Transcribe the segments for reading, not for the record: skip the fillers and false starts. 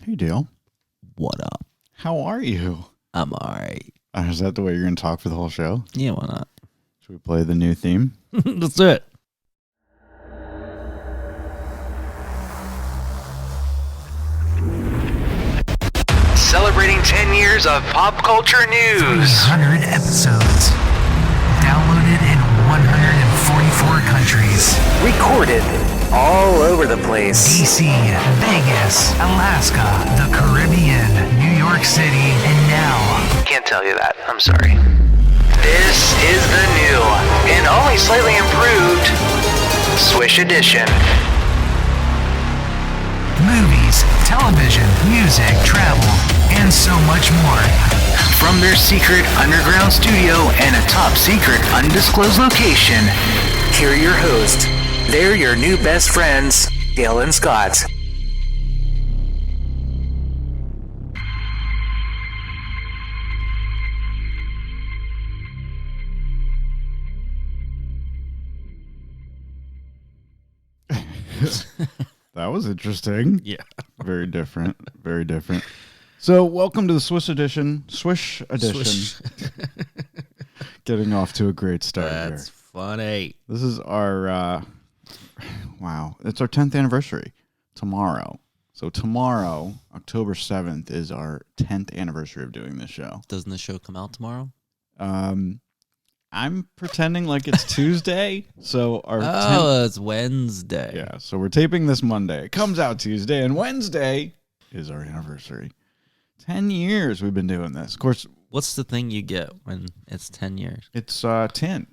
Hey, Dale. What up? How are you? I'm alright. Is that the way you're going to talk for the whole show? Yeah, why not? Should we play the new theme? Let's do it. Celebrating 10 years of pop culture news. 300 episodes. Downloaded in 144 countries. Recorded all over the place. DC, Vegas, Alaska, the Caribbean, New York City, and now. Can't tell you that. I'm sorry. This is the new and only slightly improved Swish Edition. Movies, television, music, travel, and so much more. From their secret underground studio and a top secret undisclosed location, here are your hosts. They're your new best friends, Dale and Scott. That was interesting. Yeah. Very different. Very different. So, welcome to the Swish Edition. Swish Edition. Swish. Getting off to a great start That's here. funny. This is our, wow, it's our 10th anniversary tomorrow. So tomorrow, October 7th, is our 10th anniversary of doing this show. Doesn't the show come out tomorrow? I'm pretending like it's Tuesday. So our 10th, Oh, it's Wednesday. yeah, so we're taping this Monday. It comes out Tuesday, and Wednesday is our anniversary. 10 years we've been doing this. Of course, What's the thing you get when it's 10 years? it's 10.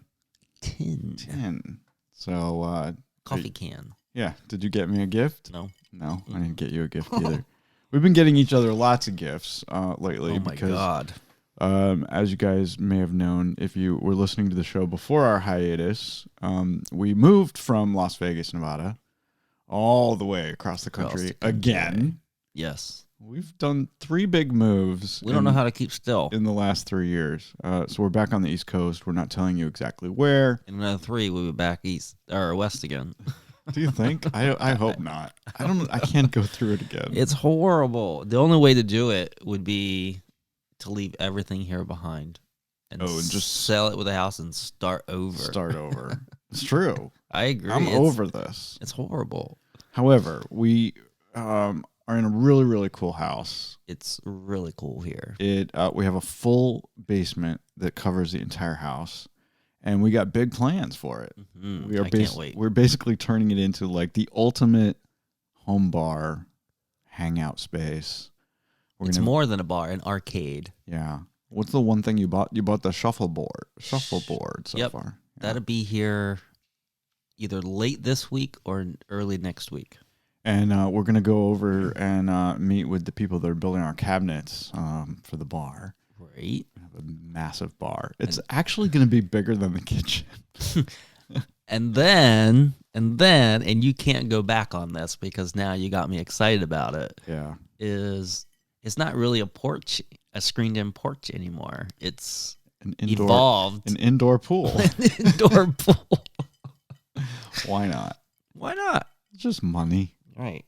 10. 10. So, Coffee can. yeah. Did you get me a gift? No. No, I didn't get you a gift either. We've been getting each other lots of gifts lately. Oh, my because, God. As you guys may have known, if you were listening to the show before our hiatus, we moved from Las Vegas, Nevada, all the way across the country again. Yes. We've done 3 big moves. We don't know how to keep still. in the last 3 years. So we're back on the East Coast. We're not telling you exactly where. In another 3, we'll be back east or west again. Do you think? I hope not. I can't go through it again. It's horrible. The only way to do it would be to leave everything here behind and, and just sell it with a house and start over. Start over. It's true. I agree. I'm over this. It's horrible. However, we are in a really, really cool house. It's really cool here. We have a full basement that covers the entire house, and we got big plans for it. Mm-hmm. I can't wait. We're basically turning it into like the ultimate home bar hangout space. It's more than a bar, an arcade. Yeah. What's the one thing you bought? You bought the shuffleboard so far. Yeah. That'll be here either late this week or early next week. And we're going to go over and meet with the people that are building our cabinets for the bar. Right. We have a massive bar. It's actually going to be bigger than the kitchen. And you can't go back on this because now you got me excited about it. Yeah. It's not really a screened-in porch anymore. It's an indoor, evolved. An indoor pool. An indoor pool. Why not? Why not? It's just money. Right.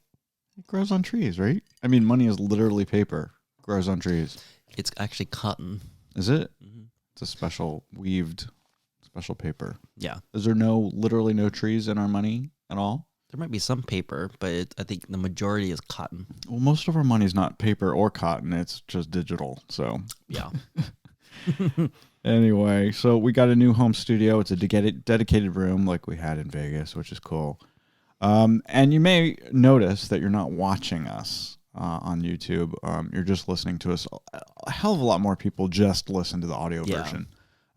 It grows on trees, right? I mean, money is literally paper. It grows on trees. It's actually cotton. Is it? Mm-hmm. It's a special paper. Yeah. Is there literally no trees in our money at all? There might be some paper, but I think the majority is cotton. Well, most of our money is not paper or cotton. It's just digital. So yeah. Anyway, so we got a new home studio. It's a dedicated room like we had in Vegas, which is cool. And you may notice that you're not watching us on YouTube. You're just listening to us. A hell of a lot more people just listen to the audio version.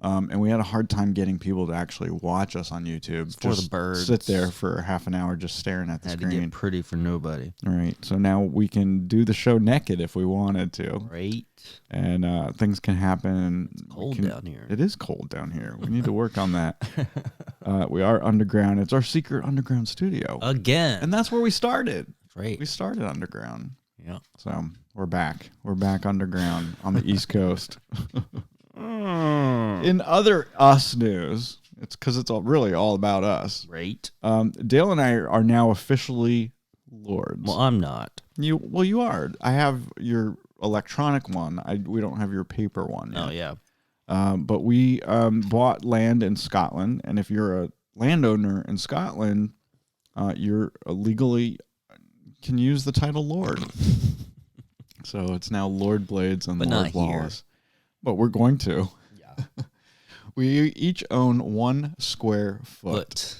And we had a hard time getting people to actually watch us on YouTube. It's for the birds. Sit there for half an hour just staring at the Had screen. to get pretty for nobody. All right. So now we can do the show naked if we wanted to. Right. And things can happen. It's cold down here. It is cold down here. We need to work on that. We are underground. It's our secret underground studio. Again. And that's where we started. Right. We started underground. Yeah. So we're back. We're back underground on the East Coast. In other us news, it's because it's really all about us. Right. Dale and I are now officially lords. Well, I'm not. You are. I have your electronic one. We don't have your paper one yet. Oh, yeah. But we bought land in Scotland, and if you're a landowner in Scotland, you're legally can use the title Lord. So it's now Lord Blades and But Lord not here. Wallace. But we're going to. Yeah. We each own 1 square foot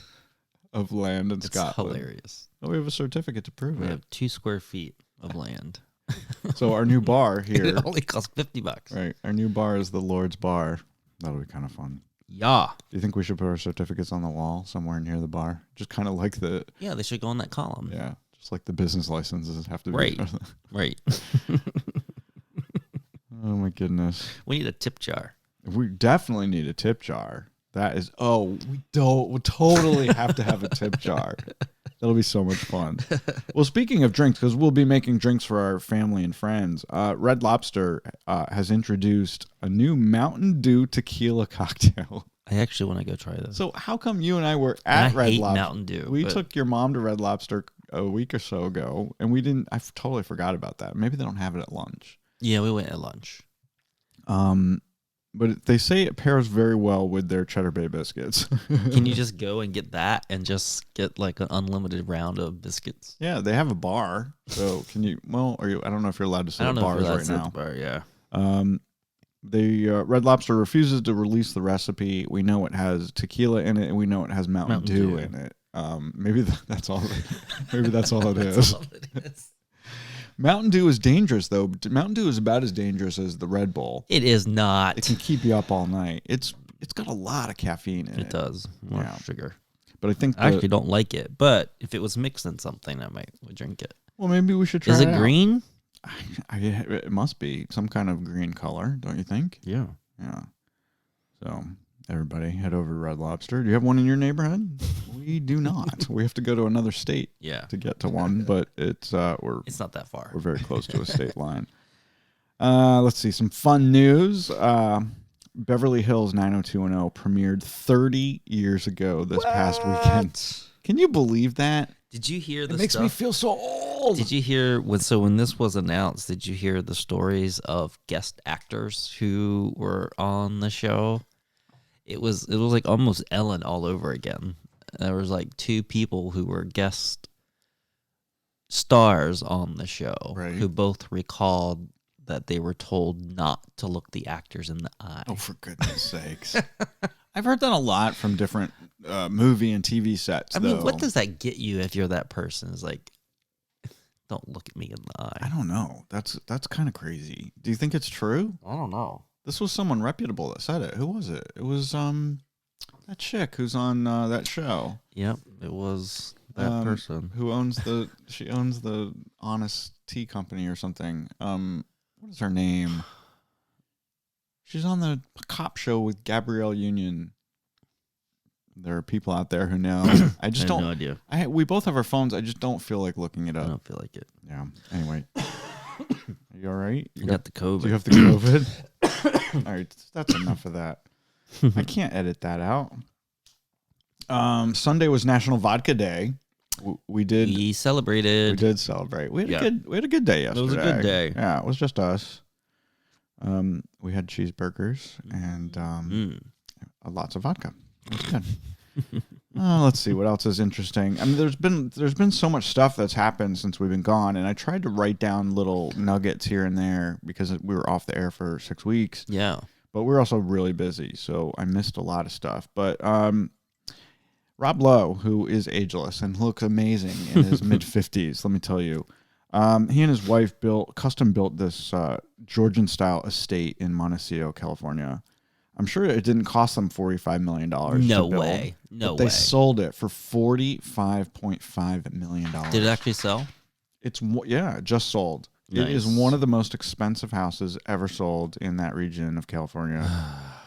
of land in It's Scotland. hilarious. We have a certificate to prove We it. have 2 square feet of land. So our new bar here, It only costs $50. right? Our new bar is the Lord's Bar. That'll be kind of fun. Yeah. Do you think we should put our certificates on the wall somewhere near the bar? Just kind of like Yeah, they should go in that column. yeah, just like the business licenses have to be. Right. Right. Oh my goodness. We need a tip jar. We definitely need a tip jar. That is, we totally have to have a tip jar. That'll be so much fun. Well, speaking of drinks, because we'll be making drinks for our family and friends, Red Lobster has introduced a new Mountain Dew tequila cocktail. I actually want to go try this. So how come you and I were at I Red hate Lobster? Mountain Dew. We but took your mom to Red Lobster a week or so ago, and we didn't. Totally forgot about that. Maybe they don't have it at lunch. Yeah, we went at lunch. But they say it pairs very well with their Cheddar Bay biscuits. Can you just go and get that and just get like an unlimited round of biscuits? Yeah, they have a bar. So can you? Well, I don't know if you're allowed to I sit don't at know if bars you're allowed right to sit at now. the bar, yeah. The Red Lobster refuses to release the recipe. We know it has tequila in it, and we know it has Mountain Dew in it. Maybe that's all. Maybe that's all it is. That's all it is. Mountain Dew is dangerous, though. Mountain Dew is about as dangerous as the Red Bull. It is not. It can keep you up all night. It's got a lot of caffeine in it. It does. More Yeah. sugar. But I think I actually don't like it, but if it was mixed in something, I would drink it. well, maybe we should try Is it out. green? It must be some kind of green color, don't you think? Yeah. Yeah. So everybody head over to Red Lobster. Do you have one in your neighborhood? We do not. We have to go to another state Yeah. to get to one, but it's we're It's not that far. very close to a state line. Let's see some fun news. Beverly Hills 90210 premiered 30 years ago this past weekend. Can you believe that? Did you hear the It makes stuff? me feel so old. Did you hear when this was announced? Did you hear the stories of guest actors who were on the show? It was like almost Ellen all over again. There was like 2 people who were guest stars on the show Right. who both recalled that they were told not to look the actors in the eye. Oh, for goodness sakes. I've heard that a lot from different movie and TV sets, I mean, though. what does that get you if you're that person? It's like, don't look at me in the eye. I don't know. That's kind of crazy. Do you think it's true? I don't know. This was someone reputable that said it. Who was it? It was that chick who's on that show. Yep, it was that person. Who owns she owns the Honest Tea Company or something. What is her name? She's on the cop show with Gabrielle Union. There are people out there who know. I just I have don't. no idea. We both have our phones. I just don't feel like looking it I up. don't feel like it. Yeah. Anyway, are you all right? You got the COVID. Do you have the COVID? All right, that's enough of that. I can't edit that out. Sunday was National Vodka Day. We did celebrated. celebrate. We had Yeah. a good day yesterday. It was a good day. Yeah, it was just us. We had cheeseburgers and lots of vodka. It was good. Let's see what else is interesting. I mean, there's been so much stuff that's happened since we've been gone, and I tried to write down little nuggets here and there because we were off the air for 6 weeks. Yeah. But we're also really busy, so I missed a lot of stuff. But Rob Lowe, who is ageless and looks amazing in his mid-50s, let me tell you, he and his wife custom built this Georgian-style estate in Montecito, California. I'm sure it didn't cost them $45 million. No to build, way. No but they way. sold it for $45.5 million. Did it actually sell? It just sold. It is Nice. one of the most expensive houses ever sold in that region of California.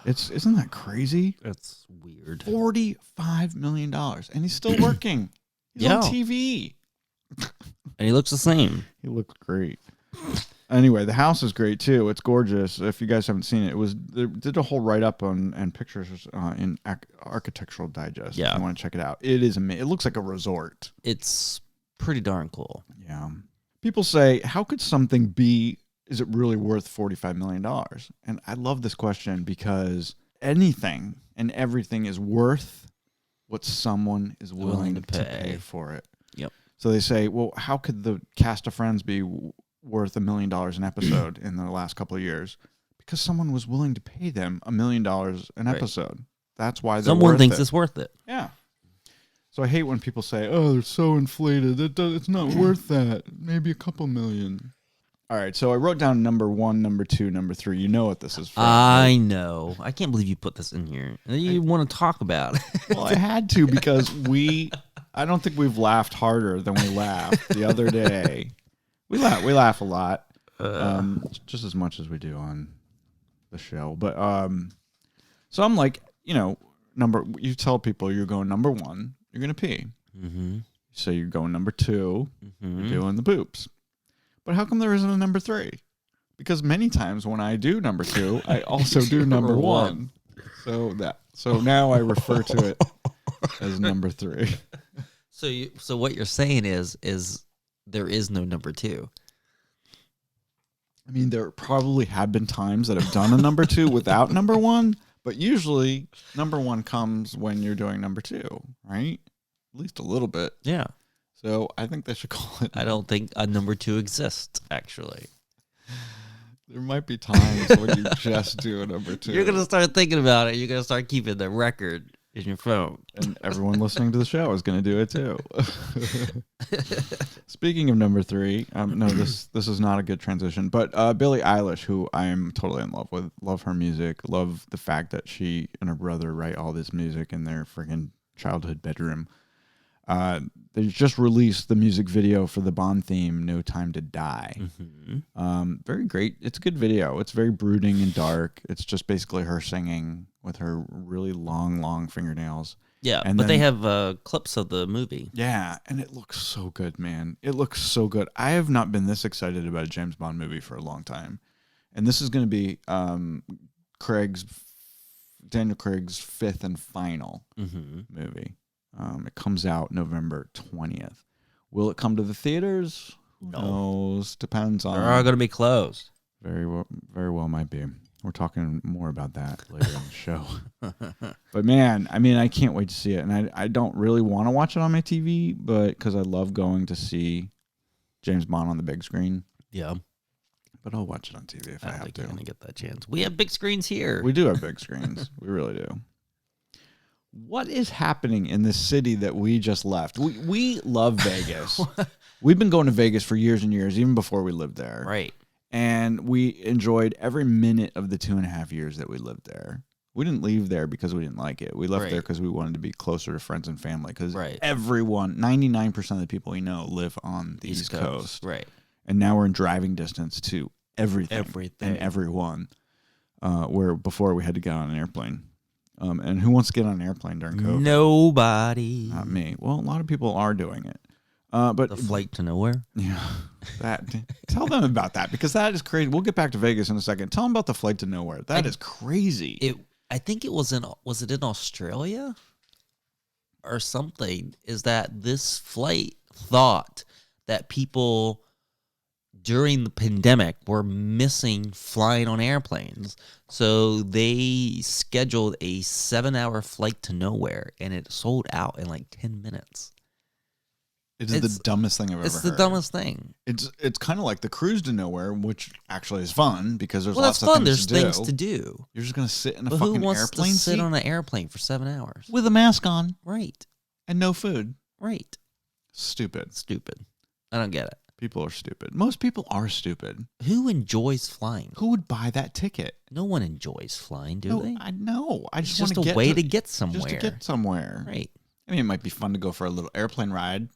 Isn't that crazy? That's weird. $45 million, and he's still working. He's Yeah. on TV. And he looks the same. He looked great. Anyway, the house is great too. It's gorgeous. If you guys haven't seen it, they did a whole write up and pictures in Architectural Digest. Yeah. If you want to check it out. It is amazing. It looks like a resort. It's pretty darn cool. Yeah. people say, how could something be, is it really worth $45 million? And I love this question because anything and everything is worth what someone is willing to pay for it. Yep. So they say, well, how could the cast of Friends be worth $1 million an episode in the last couple of years? Because someone was willing to pay them $1 million an episode. That's why someone thinks it's worth it. Yeah. So I hate when people say, "Oh, they're so inflated. It's not worth that. Maybe a couple million." All right. So I wrote down number 1, number 2, number 3. You know what this is from? I know. I can't believe you put this in here. You want to talk about it? Well, I had to because I don't think we've laughed harder than we laughed the other day. We laugh a lot, just as much as we do on the show. But so I'm like, you tell people you're going number 1. You're going to pee. Mm-hmm. So you're going number 2. Mm-hmm. You're doing the poops. But how come there isn't a number 3? Because many times when I do number 2, I also do number 1. So now I refer to it as number 3. So what you're saying is there is no number 2. I mean, there probably have been times that I've done a number 2 without number 1. But usually, number 1 comes when you're doing number 2, right? At least a little bit. Yeah. So I think they should call it. I don't think a number 2 exists, actually. There might be times when you just do a number 2. You're going to start thinking about it. You're going to start keeping the record in your phone. And everyone listening to the show is going to do it too. Speaking of number 3, no, this is not a good transition. But Billie Eilish, who I am totally in love with, love her music, love the fact that she and her brother write all this music in their freaking childhood bedroom. They just released the music video for the Bond theme, "No Time to Die." Mm-hmm. Very great. It's a good video. It's very brooding and dark. It's just basically her singing with her really long fingernails. Yeah, but they have clips of the movie. Yeah, and it looks so good, man. It looks so good. I have not been this excited about a James Bond movie for a long time. And this is going to be Daniel Craig's 5th and final movie. It comes out November 20th. Will it come to the theaters? Who knows? Depends on. They're going to be closed. Very well might be. We're talking more about that later in the show. But man, I mean, I can't wait to see it. And I don't really want to watch it on my TV, but because I love going to see James Bond on the big screen. Yeah. But I'll watch it on TV if I have to. I'm going to get that chance. We have big screens here. We do have big screens. We really do. What is happening in this city that we just left? We love Vegas. We've been going to Vegas for years and years, even before we lived there. Right. And we enjoyed every minute of the 2.5 years that we lived there. We didn't leave there because we didn't like it. We left there because we wanted to be closer to friends and family. Because everyone, 99% of the people we know live on the East Coast. Right. And now we're in driving distance to everything. And everyone. Where before we had to get on an airplane. And who wants to get on an airplane during COVID? Nobody. Not me. Well, a lot of people are doing it. But the flight to nowhere? Yeah. Tell them about that, because that is crazy. We'll get back to Vegas in a second. Tell them about the flight to nowhere. That is crazy. I think was it in Australia or something? Is that this flight thought that people during the pandemic were missing flying on airplanes. So they scheduled a 7-hour flight to nowhere, and it sold out in like 10 minutes. It is the dumbest thing I've ever heard. It's the dumbest thing. It's kind of like the cruise to nowhere, which actually is fun because there's lots of fun. things to do. There's things to do. You're just going to sit in a but fucking who wants airplane to seat? sit on an airplane for 7 hours? With a mask on. Right. And no food. Right. Stupid. I don't get it. People are stupid. Most people are stupid. Who enjoys flying? Who would buy that ticket? No one enjoys flying, do they? I know. It's just a way to get somewhere. Just to get somewhere. Right. I mean, it might be fun to go for a little airplane ride.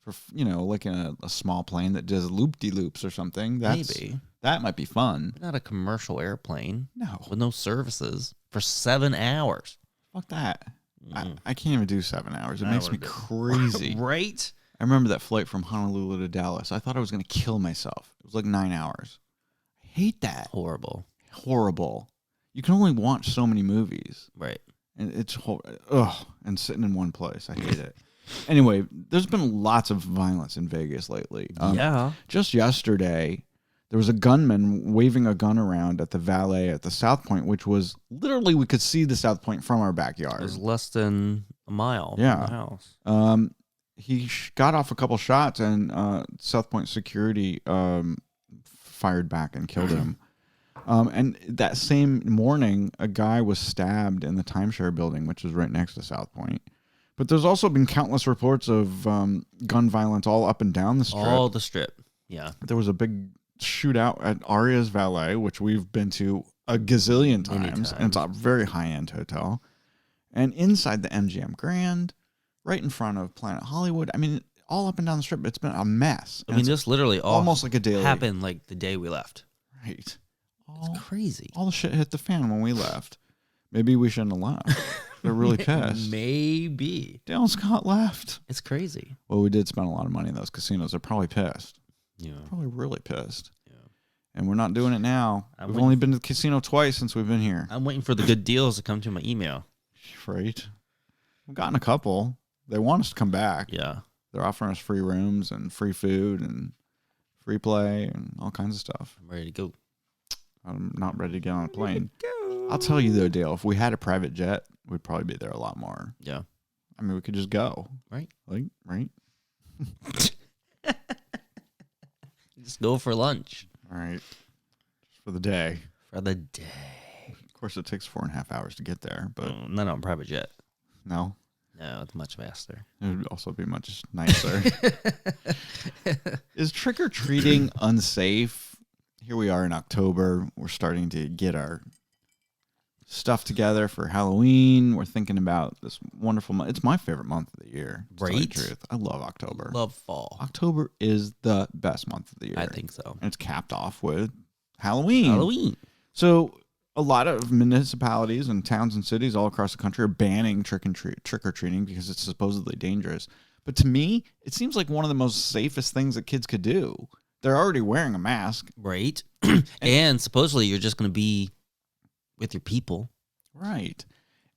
For, like in a small plane that does loop-de-loops or something. Maybe. That might be fun. Not a commercial airplane. No. With no services for 7 hours. Fuck that. I can't even do 7 hours. It makes me crazy. Right? I remember that flight from Honolulu to Dallas. I thought I was going to kill myself. It was like 9 hours. I hate that. Horrible. You can only watch so many movies. Right. And it's and sitting in one place. I hate it. Anyway, there's been lots of violence in Vegas lately. Yeah. Just yesterday, there was a gunman waving a gun around at the valet at the South Point, which was literally, we could see the South Point from our backyard. It was less than a mile from the house. He got off a couple shots, and South Point security fired back and killed him. And that same morning, a guy was stabbed in the timeshare building, which is right next to South Point. But there's also been countless reports of gun violence all up and down the strip. All the strip, yeah. There was a big shootout at Aria's Valet, which we've been to a gazillion times. And it's a very high-end hotel. And inside the MGM Grand, right in front of Planet Hollywood, I mean, all up and down the strip, it's been a mess. I mean, this literally almost like a daily happened like the day we left. Right. It's crazy. All the shit hit the fan when we left. Maybe we shouldn't have left. They're really pissed. Maybe. Dale and Scott left. It's crazy. Well, we did spend a lot of money in those casinos. They're probably pissed. Yeah. Probably really pissed. Yeah. And we're not doing it now. We've only been to the casino twice since we've been here. I'm waiting for the good deals to come to my email. Right. We've gotten a couple. They want us to come back. Yeah. They're offering us free rooms and free food and free play and all kinds of stuff. I'm ready to go. I'm not ready to get on a plane. I'll tell you though, Dale, if we had a private jet, we'd probably be there a lot more. Yeah. I mean, we could just go. Right. Right? Just go for lunch. All right. Just for the day. For the day. Of course, it takes 4.5 hours to get there, but... not on private jet. No? No, it's much faster. It would also be much nicer. Is trick-or-treating unsafe? Here we are in October. We're starting to get our stuff together for Halloween. We're thinking about this wonderful month. It's my favorite month of the year. To tell you the truth. I love October. Love fall. October is the best month of the year. I think so. And it's capped off with Halloween. So a lot of municipalities and towns and cities all across the country are banning trick-or-treating because it's supposedly dangerous. But to me, it seems like one of the most safest things that kids could do. They're already wearing a mask. Right. And supposedly you're just going to be with your people. Right.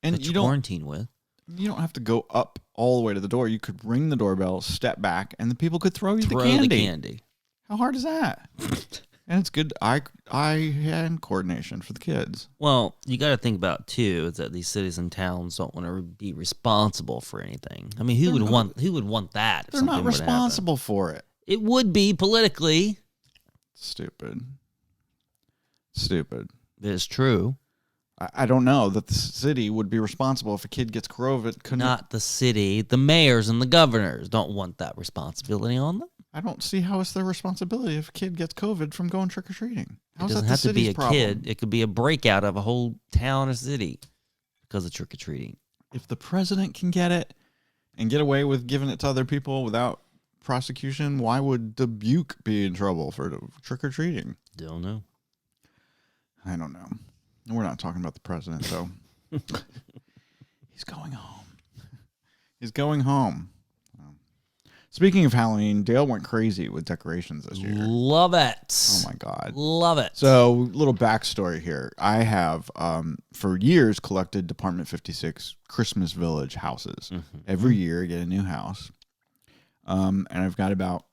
And that you quarantine with. You don't have to go up all the way to the door. You could ring the doorbell, step back, and the people could throw you the candy. How hard is that? And it's good eye hand coordination for the kids. Well, you got to think about too is that these cities and towns don't want to be responsible for anything. I mean, who would want that? They're not responsible for it. It would be politically. Stupid. It's true. I don't know that the city would be responsible if a kid gets COVID. Not the city. The mayors and the governors don't want that responsibility on them. I don't see how it's their responsibility if a kid gets COVID from going trick-or-treating. It doesn't have to be a kid. It could be a breakout of a whole town or city because of trick-or-treating. If the president can get it and get away with giving it to other people without prosecution, why would Dubuque be in trouble for trick-or-treating? Don't know. I don't know. We're not talking about the president, though. He's going home. He's going home. Speaking of Halloween, Dale went crazy with decorations this year. Love it. Oh, my God. Love it. So, little backstory here. I have, for years, collected Department 56 Christmas Village houses. Mm-hmm. Every year, I get a new house. And I've got about,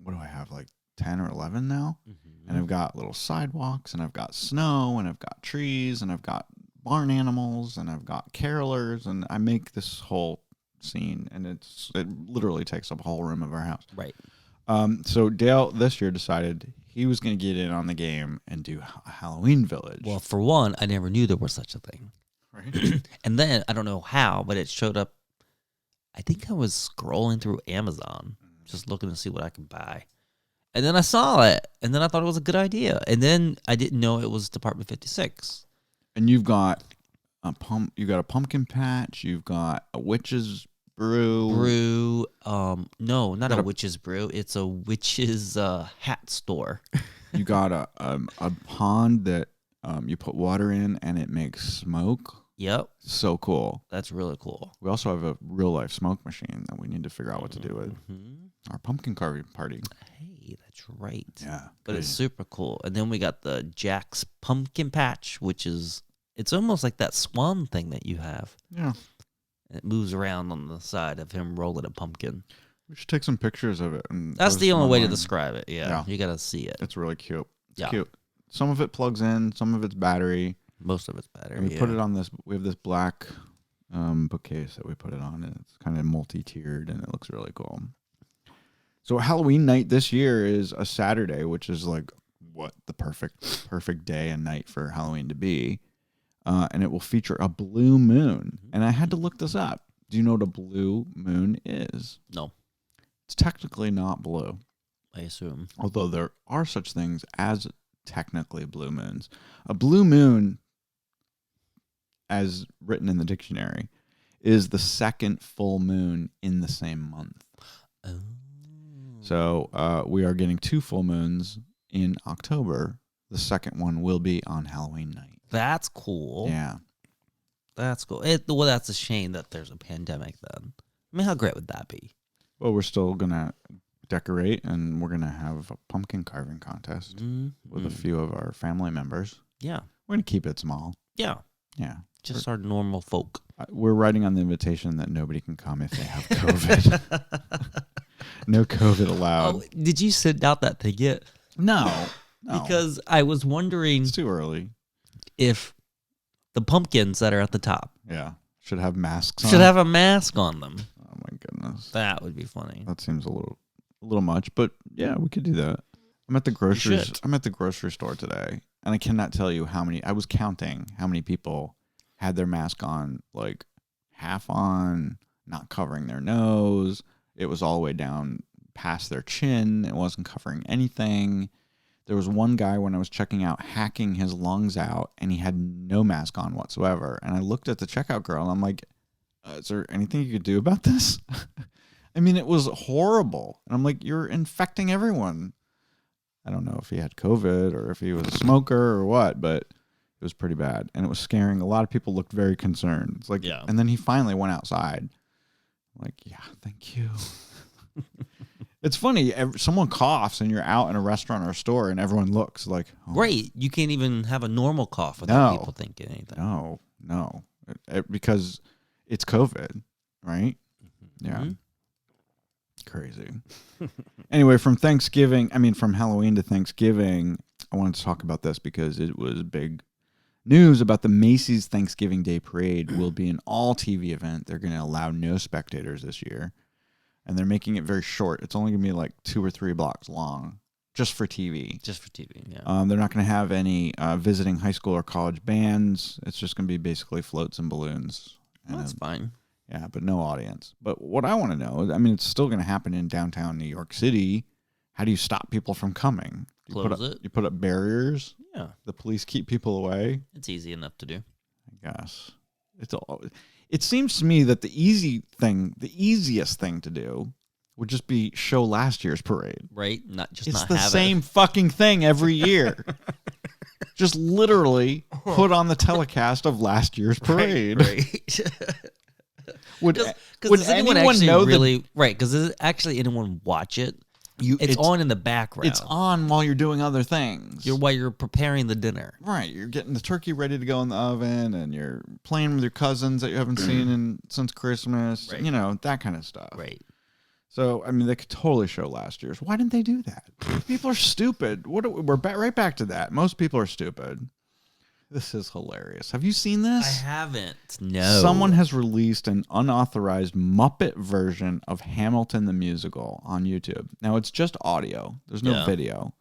what do I have, like 10 or 11 now? Mm-hmm. And I've got little sidewalks, and I've got snow, and I've got trees, and I've got barn animals, and I've got carolers, and I make this whole scene, and it literally takes up a whole room of our house. Right. So Dale this year decided he was going to get in on the game and do a Halloween village. Well, for one, I never knew there was such a thing. Right. And then I don't know how, but it showed up. I think I was scrolling through Amazon, just looking to see what I could buy. And then I saw it, and then I thought it was a good idea. And then I didn't know it was Department 56. And you've got you got a pumpkin patch, you've got a witch's brew. No, not a witch's brew. It's a witch's hat store. You got a pond that you put water in, and it makes smoke. Yep. So cool. That's really cool. We also have a real-life smoke machine that we need to figure out what to do with. Our pumpkin carving party. Hey, that's right. Yeah. But it's super cool. And then we got the Jack's Pumpkin Patch, which is, it's almost like that swan thing that you have. Yeah. It moves around on the side of him rolling a pumpkin. We should take some pictures of it. And That's post the them only way to online. describe it. Yeah. You got to see it. It's really cute. It's Yeah. cute. Some of it plugs in, some of it's battery. Most of it's better. And we put it on this. We have this black bookcase that we put it on, and it's kind of multi-tiered, and it looks really cool. So Halloween night this year is a Saturday, which is like what the perfect day and night for Halloween to be, and it will feature a blue moon. And I had to look this up. Do you know what a blue moon is? No, It's technically not blue, I assume. although there are such things as technically blue moons. A blue moon, as written in the dictionary, is the second full moon in the same month. Oh. So we are getting 2 full moons in October. The second one will be on Halloween night. That's cool. Yeah. That's cool. Well, that's a shame that there's a pandemic then. I mean, how great would that be? Well, we're still going to decorate, and we're going to have a pumpkin carving contest with a few of our family members. Yeah. We're going to keep it small. Yeah. Yeah. Just our normal folk. We're writing on the invitation that nobody can come if they have COVID. No COVID allowed. Oh, did you send out that thing yet? No. Because I was wondering It's too early. if the pumpkins that are at the top Yeah. Should have masks on. should have a mask on them. Oh, my goodness. That would be funny. That seems a little much, but yeah, we could do that. I'm at the grocery store today, and I cannot tell you how many. I was counting how many people had their mask on, like half on, not covering their nose. It was all the way down past their chin. It wasn't covering anything. There was one guy when I was checking out hacking his lungs out, and he had no mask on whatsoever. And I looked at the checkout girl, and I'm like, is there anything you could do about this? I mean, it was horrible. And I'm like, you're infecting everyone. I don't know if he had COVID or if he was a smoker or what, but it was pretty bad. And it was scaring. A lot of people looked very concerned. It's like, Yeah. And then he finally went outside. I'm like, yeah, thank you. It's funny. Someone coughs and you're out in a restaurant or a store and everyone looks like, oh, Right. You can't even have a normal cough without No. people thinking anything. No. Because it's COVID, right? Yeah. Mhm. Crazy. Anyway, from Halloween to Thanksgiving, I wanted to talk about this because it was big news about the Macy's Thanksgiving Day Parade will be an all-TV event. They're going to allow no spectators this year, and they're making it very short. It's only going to be like 2 or 3 blocks long, just for TV. Just for TV, yeah. They're not going to have any visiting high school or college bands. It's just going to be basically floats and balloons. Well, that's fine. Yeah, but no audience. But what I want to know, it's still going to happen in downtown New York City. How do you stop people from coming? You put up barriers? Yeah. The police keep people away? It's easy enough to do. I guess. It seems to me that the easiest thing to do would just be show last year's parade. Right? It's Not the have same fucking thing every year. Just literally put on the telecast of last year's parade. Right. Would does anyone actually know really right? Because does actually anyone watch it? It's on in the background. It's on while you're doing other things. While you're preparing the dinner. Right. You're getting the turkey ready to go in the oven, and you're playing with your cousins that you haven't seen since Christmas. Right. That kind of stuff. Right. So, they could totally show last year's. Why didn't they do that? People are stupid. We're right back to that. Most people are stupid. This is hilarious. Have you seen this? I haven't. No. Someone has released an unauthorized Muppet version of Hamilton the Musical on YouTube. Now, it's just audio. There's no video.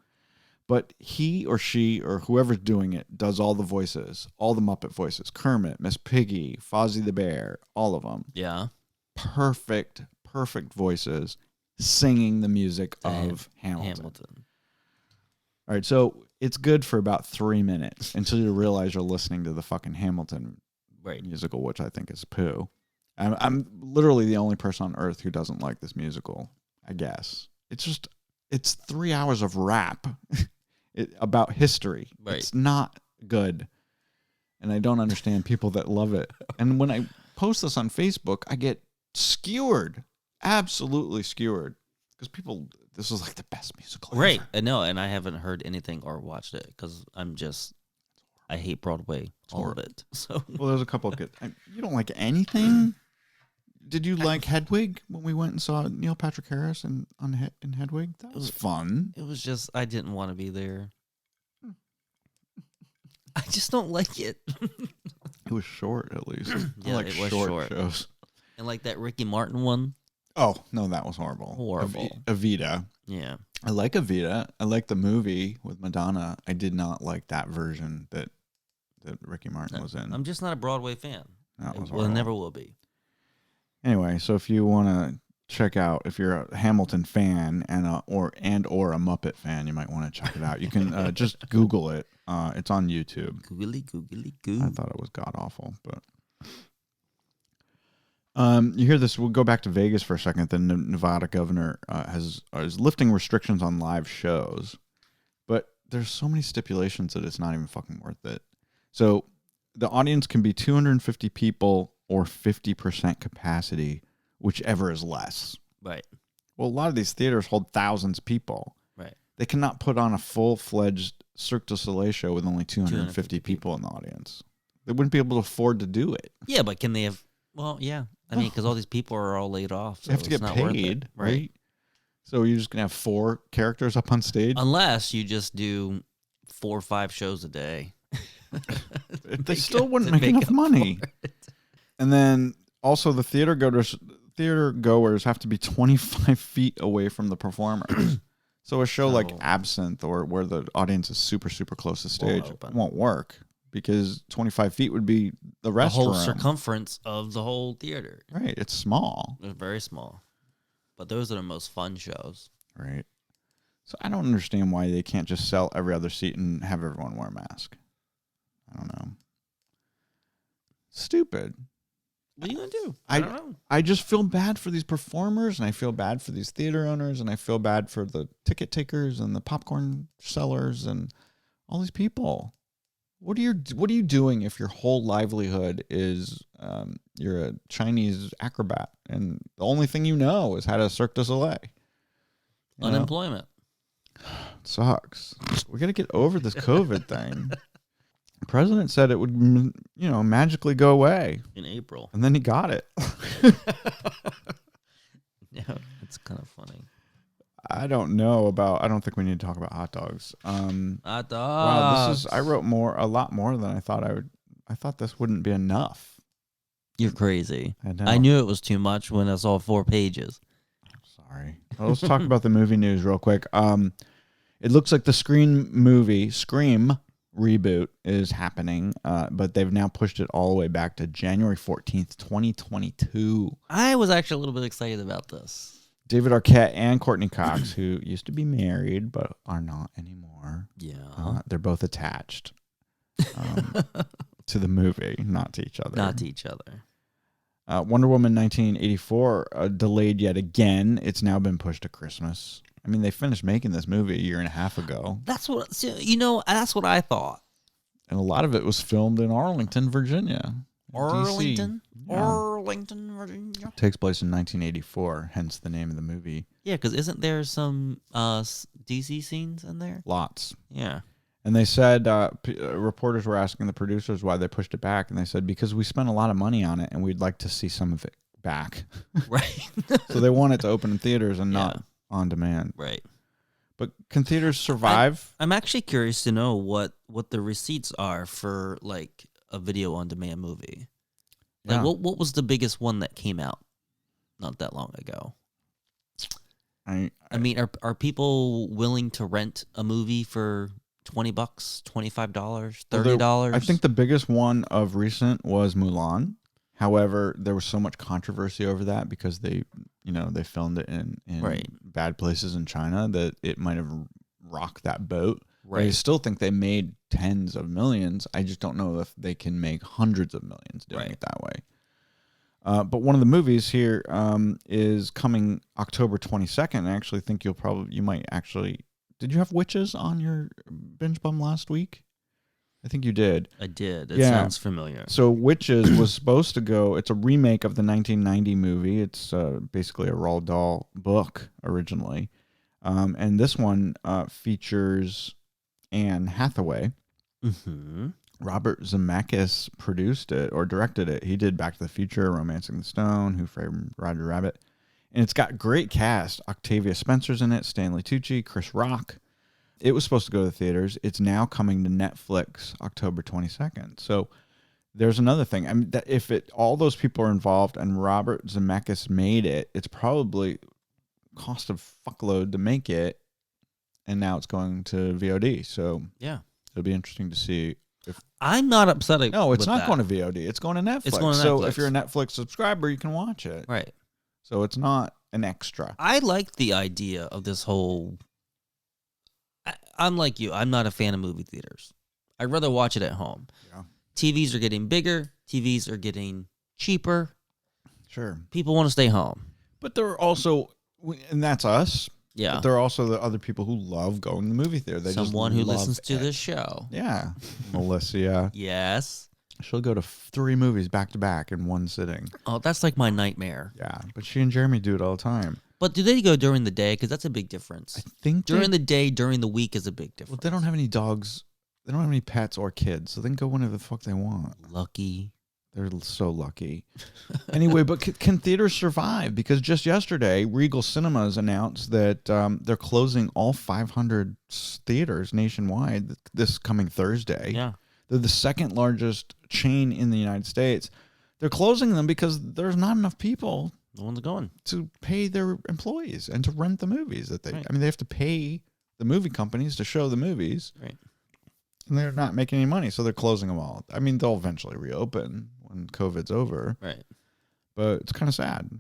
But he or she or whoever's doing it does all the voices, all the Muppet voices. Kermit, Miss Piggy, Fozzie the Bear, all of them. Yeah. Perfect voices singing the music of Hamilton. All right, so it's good for about 3 minutes until you realize you're listening to the fucking Hamilton musical, which I think is poo. I'm literally the only person on earth who doesn't like this musical, I guess. It's 3 hours of rap about history. Right. It's not good. And I don't understand people that love it. And when I post this on Facebook, I get skewered. Absolutely skewered. Because this was like the best musical Right. ever. I know, and I haven't heard anything or watched it because I hate Broadway, all of it. So Well, there's a couple of good. You don't like anything? Did you like Hedwig when we went and saw Neil Patrick Harris in Hedwig? That was fun. It was just I didn't want to be there. I just don't like it. It was short, at least. Yeah, I like it was short shows. And like that Ricky Martin one. Oh no, that was horrible. Horrible. Evita. Yeah. I like Evita. I like the movie with Madonna. I did not like that version that Ricky Martin was in. I'm just not a Broadway fan. That was Well, horrible. never will be. Anyway, so if you want to check out, if you're a Hamilton fan and or a Muppet fan, you might want to check it out. You can just Google it. It's on YouTube. Googly. I thought it was god awful, but you hear this. We'll go back to Vegas for a second. The Nevada governor is lifting restrictions on live shows, but there's so many stipulations that it's not even fucking worth it. So the audience can be 250 people or 50% capacity, whichever is less. Right. Well, a lot of these theaters hold thousands of people. Right. They cannot put on a full-fledged Cirque du Soleil show with only 250 people in the audience. They wouldn't be able to afford to do it. Yeah, but can they have? Well, yeah. I mean, because all these people are all laid off. So They have to it's get not worth it. paid, right? So you're just going to have 4 characters up on stage? Unless you just do 4 or 5 shows a day. They still wouldn't make enough money. And then also the theater goers have to be 25 feet away from the performers. So a show like Absinthe, or where the audience is super, super close to stage, won't work because 25 feet would be the rest whole room. Circumference of the whole theater. Right. It's small. It's very small. But those are the most fun shows. Right. So I don't understand why they can't just sell every other seat and have everyone wear a mask. I don't know. Stupid. What are you going to do? I don't know. I just feel bad for these performers, and I feel bad for these theater owners, and I feel bad for the ticket takers and the popcorn sellers and all these people. What are you doing if your whole livelihood is you're a Chinese acrobat and the only thing you know is how to Cirque du Soleil? Unemployment. It sucks. We got to get over this COVID thing. The president said it would, magically go away In April. and then he got it. Yeah, it's kind of funny. I don't think we need to talk about hot dogs. Hot dogs. Wow, I wrote a lot more than I thought I would. I thought this wouldn't be enough. You're crazy. I know. I knew it was too much when I saw 4 pages. Sorry. Well, let's talk about the movie news real quick. It looks like the Scream reboot is happening, but they've now pushed it all the way back to January 14th, 2022. I was actually a little bit excited about this. David Arquette and Courtney Cox, who used to be married but are not anymore. Yeah. They're both attached to the movie, not to each other. Not to each other. Wonder Woman 1984 delayed yet again. It's now been pushed to Christmas. I mean, they finished making this movie a year and a half ago. That's what I thought. And a lot of it was filmed in Arlington, Virginia. Arlington? DC. Yeah. Arlington, Virginia. Takes place in 1984, hence the name of the movie. Yeah, because isn't there some DC scenes in there? Lots. Yeah. And they said, reporters were asking the producers why they pushed it back, and they said, because we spent a lot of money on it, and we'd like to see some of it back. Right. So they want it to open in theaters and not on demand. Right. But can theaters survive? I'm actually curious to know what the receipts are for, like, a video on demand movie. Like, what was the biggest one that came out not that long ago? I mean, are people willing to rent a movie for $20, $25, $30? I think the biggest one of recent was Mulan. However, there was so much controversy over that because they filmed it in bad places in China that it might have rocked that boat. Right. I still think they made tens of millions. I just don't know if they can make hundreds of millions doing it that way. But one of the movies here is coming October 22nd. I actually think you might actually. Did you have Witches on your binge bum last week? I think you did. I did. It sounds familiar. So Witches was supposed to go. It's a remake of the 1990 movie. It's basically a Roald Dahl book originally. And this one features Anne Hathaway, Robert Zemeckis produced it or directed it. He did Back to the Future, Romancing the Stone, Who Framed Roger Rabbit. And it's got great cast. Octavia Spencer's in it, Stanley Tucci, Chris Rock. It was supposed to go to the theaters. It's now coming to Netflix October 22nd. So there's another thing. I mean, that if all those people are involved and Robert Zemeckis made it, it's probably cost a fuckload to make it. And now it's going to VOD. So Yeah. it'll be interesting to see. I'm not upset. No, it's with not that. going to VOD. It's going to Netflix. It's going to So Netflix. if you're a Netflix subscriber, you can watch it. Right. So it's not an extra. I like the idea of this whole. I'm like you. I'm not a fan of movie theaters. I'd rather watch it at home. Yeah. TVs are getting bigger. TVs are getting cheaper. Sure. People want to stay home. But there are also, and that's us. Yeah. But there are also the other people who love going to the movie theater. They Someone just who love listens to it. this show. Yeah. Melissa, yeah. Yes. She'll go to 3 movies back to back in one sitting. Oh, that's like my nightmare. Yeah. But she and Jeremy do it all the time. But do they go during the day? Because that's a big difference. I think During the day, during the week is a big difference. Well, they don't have any dogs. They don't have any pets or kids, so they can go whenever the fuck they want. Lucky. They're so lucky. Anyway, but can theaters survive? Because just yesterday, Regal Cinemas announced that they're closing all 500 theaters nationwide this coming Thursday. Yeah. They're the second largest chain in the United States. They're closing them because there's not enough people No one's going. to pay their employees and to rent the movies that they. Right. I mean, they have to pay the movie companies to show the movies. Right. And they're not making any money, so they're closing them all. I mean, they'll eventually reopen when COVID's over, Right. but it's kind of sad.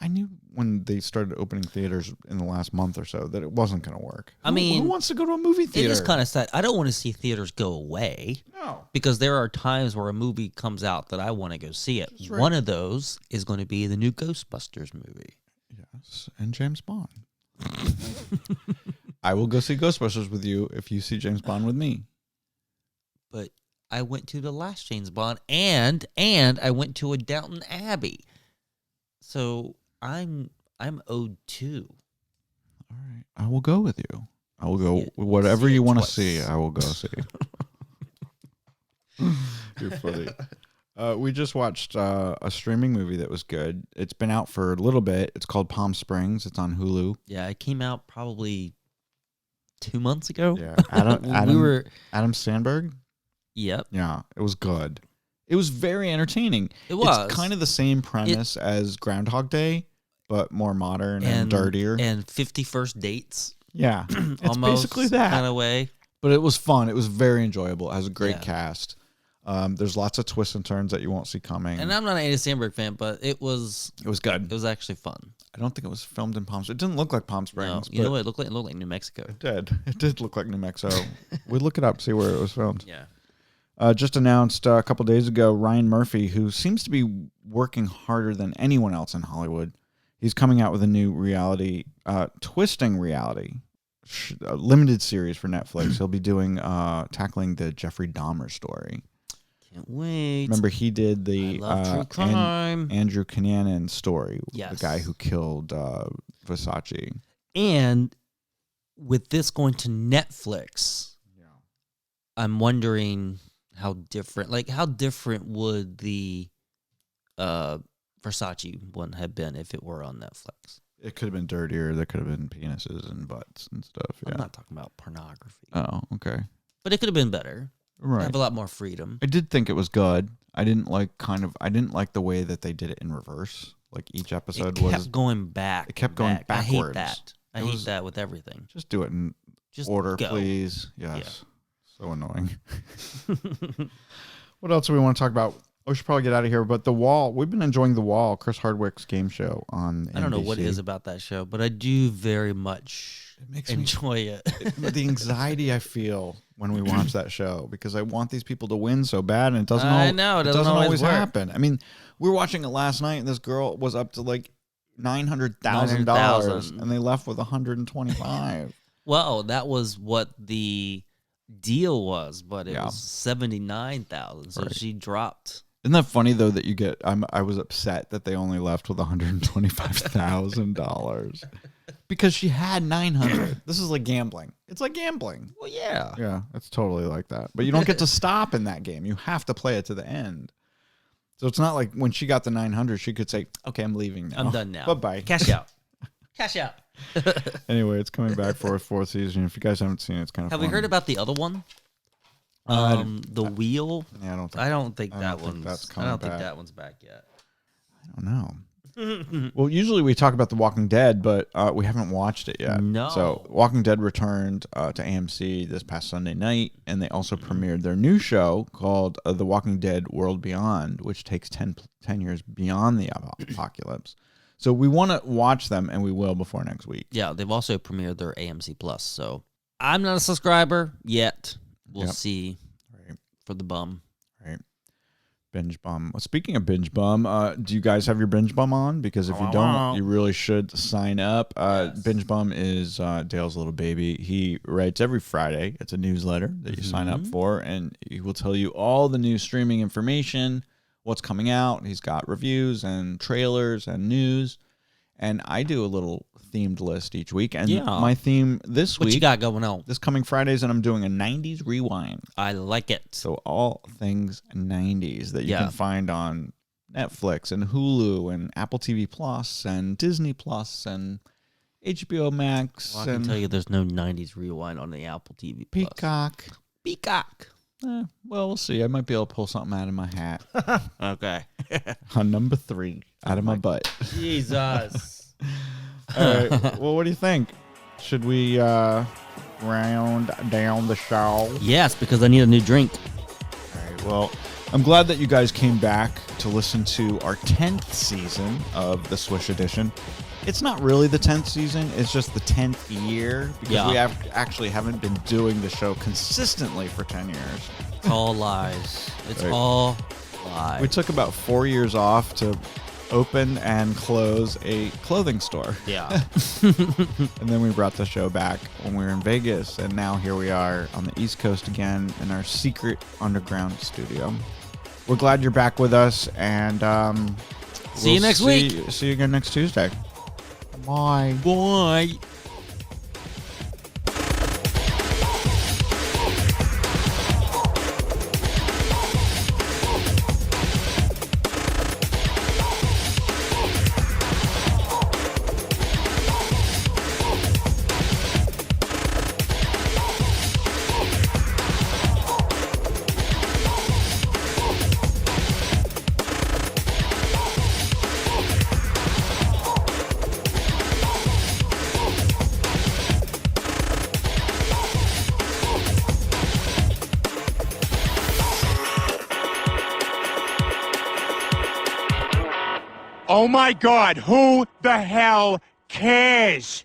I knew when they started opening theaters in the last month or so that it wasn't going to work. I mean, who wants to go to a movie theater? It is kind of sad. I don't want to see theaters go away. No. Because there are times where a movie comes out that I want to go see it. That's right. One of those is going to be the new Ghostbusters movie. Yes, and James Bond. I will go see Ghostbusters with you if you see James Bond with me. But I went to the last James Bond and I went to a Downton Abbey. So I'm owed 2. All right, I will go with you. I will go See it- whatever see you it want to twice. see. I will go see. You're funny. We just watched a streaming movie that was good. It's been out for a little bit. It's called Palm Springs. It's on Hulu. Yeah, it came out probably 2 months ago. Yeah, we were. Adam Sandberg. Yep. Yeah, it was good. It was very entertaining. It was. It's kind of the same premise as Groundhog Day, but more modern and dirtier. And 50 First Dates. Yeah, it's almost basically that. kind of way. But it was fun. It was very enjoyable. It has a great Yeah. cast. There's lots of twists and turns that you won't see coming. And I'm not an Andy Samberg fan, but it was good. it was actually fun. I don't think it was filmed in Palm Springs. It didn't look like Palm No, Springs. you know but what? It looked like New Mexico. It did. It did look like New Mexico. We look it up, see where it was filmed. Yeah. Just announced a couple days ago, Ryan Murphy, who seems to be working harder than anyone else in Hollywood. He's coming out with a new reality, twisting reality, limited series for Netflix. He'll be doing, tackling the Jeffrey Dahmer story. Can't wait. Remember, he did the I love true crime. Andrew Cunanan story, Yes. the guy who killed Versace. And with this going to Netflix, I'm wondering how different would the Versace one have been if it were on Netflix? It could have been dirtier. There could have been penises and butts and stuff. Yeah. I'm not talking about pornography. Oh, okay. But it could have been better. Right. Have a lot more freedom. I did think it was good. I didn't like the way that they did it in reverse. Like each episode It kept going back. It kept going back. I hate backwards. that. I It hate was- that with everything. just do it in Just order, go. please. Yes. So annoying. What else do we want to talk about? We should probably get out of here. But The Wall, we've been enjoying The Wall, Chris Hardwick's game show on I don't know what it NBC. is about that show, but I do very much makes me- enjoy it. The anxiety I feel when we watch that show, because I want these people to win so bad, and it doesn't. I know, it doesn't always work. happen. I mean, we were watching it last night, and this girl was up to like $900,000, $900,000. and they left with 125. Well, that was what the deal was, but it Yeah. was 79,000. So Right. she dropped. Isn't that funny though that you get? I was upset that they only left with $125,000. because she had 900. This is like gambling. It's like gambling. Well, yeah. Yeah, it's totally like that. But you don't get to stop in that game. You have to play it to the end. So it's not like when she got the 900, she could say, okay, I'm leaving now. I'm done now. Bye-bye. Cash out. Cash out. Anyway, it's coming back for a 4th season. If you guys haven't seen it, it's kind of Have fun. we heard about the other one? The Wheel? Yeah, I don't think I don't think that's coming I don't think back. that one's back yet. I don't know. Well, usually we talk about The Walking Dead, but we haven't watched it yet. No. So Walking Dead returned to AMC this past Sunday night, and they also premiered their new show called The Walking Dead World Beyond, which takes 10 years beyond the apocalypse. So we want to watch them, and we will before next week. Yeah, they've also premiered their AMC Plus. So I'm not a subscriber yet. We'll see for the bum. Right. Binge bum. Well, speaking of binge bum, do you guys have your binge bum on? Because if you don't, you really should sign up. Yes. Binge bum is Dale's little baby. He writes every Friday. It's a newsletter that you sign up for, and he will tell you all the new streaming information, what's coming out. He's got reviews and trailers and news. And I do a little themed list each week. And my theme this week. What you got going on? This coming Fridays, and I'm doing a 90s rewind. I like it. So all things 90s that you can find on Netflix and Hulu and Apple TV Plus and Disney Plus and HBO Max. Well, I can tell you there's no 90s rewind on the Apple TV Plus. Peacock. Well, we'll see. I might be able to pull something out of my hat. Okay. On number 3, out of my butt. Jesus. All right. Well, what do you think? Should we round down the show? Yes, because I need a new drink. All right. Well, I'm glad that you guys came back to listen to our 10th season of the Swish Edition. It's not really the 10th season. It's just the 10th year because we actually haven't been doing the show consistently for 10 years. It's all lies. It's all lies. We took about 4 years off to open and close a clothing store. Yeah. And then we brought the show back when we were in Vegas. And now here we are on the East Coast again in our secret underground studio. We're glad you're back with us. And see you next week. See you again next Tuesday. Bye. Bye. Oh my God, who the hell cares?